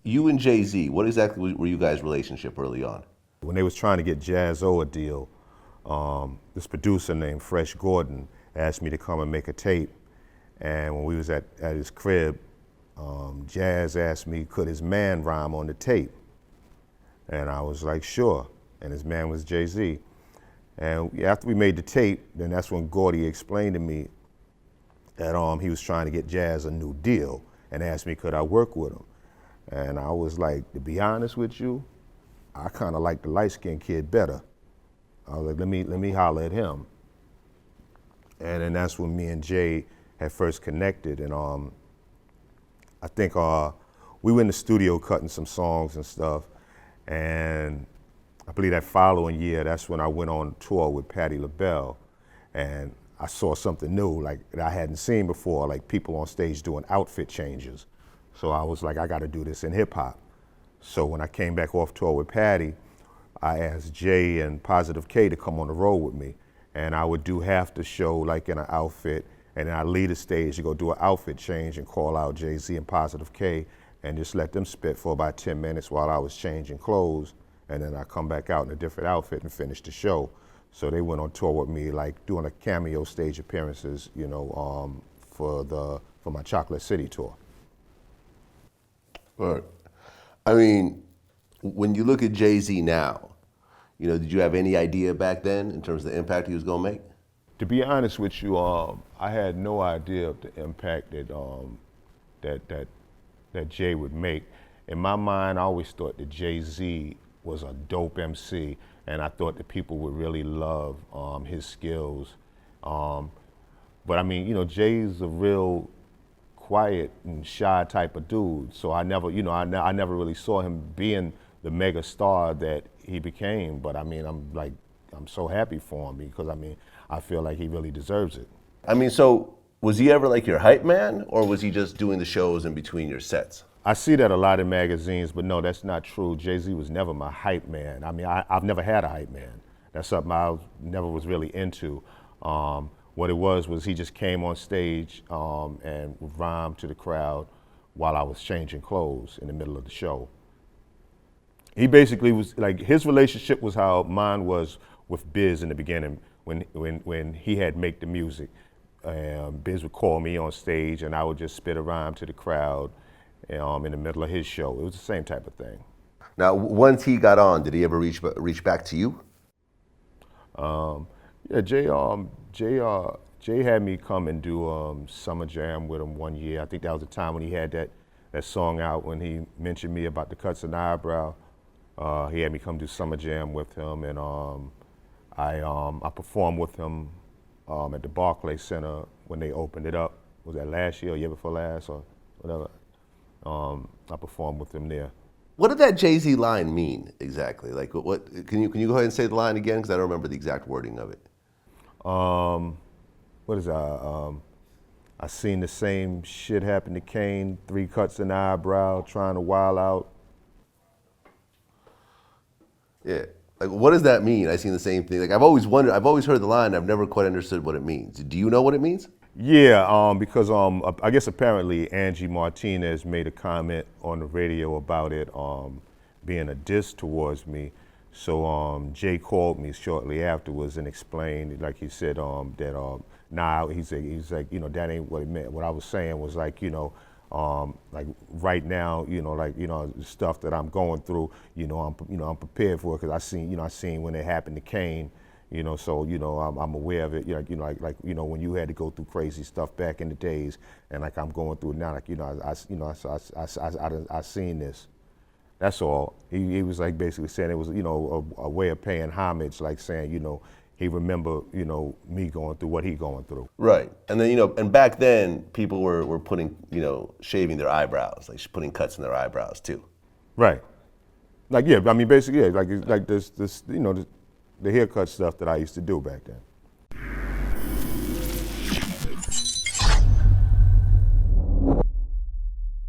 You and Jay-Z, what exactly were you guys' relationship early on? When they was trying to get Jazz-O a deal, this producer named Fresh Gordon asked me to come and make a tape. And when we was at his crib, Jazz asked me, could his man rhyme on the tape? And I was like, sure. And his man was Jay-Z. And after we made the tape, then that's when Gordy explained to me that he was trying to get Jazz a new deal and asked me, could I work with him? And I was like, to be honest with you, I kind of like the light-skinned kid better. I was like, let me holler at him. And then that's when me and Jay had first connected. And I think we were in the studio cutting some songs and stuff. And I believe that following year, that's when I went on tour with Patti LaBelle. And I saw something new, like that I hadn't seen before, like people on stage doing outfit changes. So I was like, I got to do this in hip hop. So when I came back off tour with Patti, I asked Jay and Positive K to come on the road with me. And I would do half the show like in an outfit, and then I'd lead the stage to go do an outfit change and call out Jay-Z and Positive K and just let them spit for about 10 minutes while I was changing clothes. And then I come back out in a different outfit and finish the show. So they went on tour with me, like doing a cameo stage appearances, you know, for my Chocolate City tour. Right. I mean, when you look at Jay-Z now, you know, did you have any idea back then in terms of the impact he was gonna make? To be honest with you, I had no idea of the impact that Jay would make. In my mind, I always thought that Jay-Z was a dope MC, and I thought that people would really love his skills. But I mean, you know, Jay's a real quiet and shy type of dude, so I never, you know, I never really saw him being the mega star that he became. But I mean, I'm so happy for him because I mean, I feel like he really deserves it. I mean, so was he ever like your hype man, or was he just doing the shows in between your sets? I see that a lot in magazines, but no, that's not true. Jay-Z was never my hype man. I mean, I've never had a hype man. That's something I never was really into. What it was he just came on stage and rhymed to the crowd while I was changing clothes in the middle of the show. He basically was like, his relationship was how mine was with Biz in the beginning when he had Make the Music. Biz would call me on stage and I would just spit a rhyme to the crowd in the middle of his show. It was the same type of thing. Now, once he got on, did he ever reach back to you? Yeah, Jay had me come and do Summer Jam with him one year. I think that was the time when he had that song out when he mentioned me about the cuts in the eyebrow. He had me come do Summer Jam with him, and I performed with him at the Barclays Center when they opened it up. Was that last year or year before last or whatever? I performed with him there. What did that Jay-Z line mean exactly? Like, what can you go ahead and say the line again? Because I don't remember the exact wording of it. What is that? I seen the same shit happen to Kane, 3 cuts in the eyebrow, trying to wild out. Yeah, like what does that mean? I seen the same thing. Like I've always wondered, I've always heard the line, I've never quite understood what it means. Do you know what it means? Yeah, because I guess apparently Angie Martinez made a comment on the radio about it being a diss towards me. So Jay called me shortly afterwards and explained, like he said, that he's like, you know, that ain't what it meant. What I was saying was like, you know, like right now, you know, like, you know, the stuff that I'm going through, I'm prepared for it because I seen when it happened to Kane. You know, so I'm aware of it. When you had to go through crazy stuff back in the days, and like I'm going through it now. Like I seen this. That's all. He was like basically saying it was a way of paying homage, like saying he remember me going through what he going through. Right, and then and back then people were putting shaving their eyebrows, like putting cuts in their eyebrows too. Right. Like yeah, I mean basically yeah, like this the haircut stuff that I used to do back then.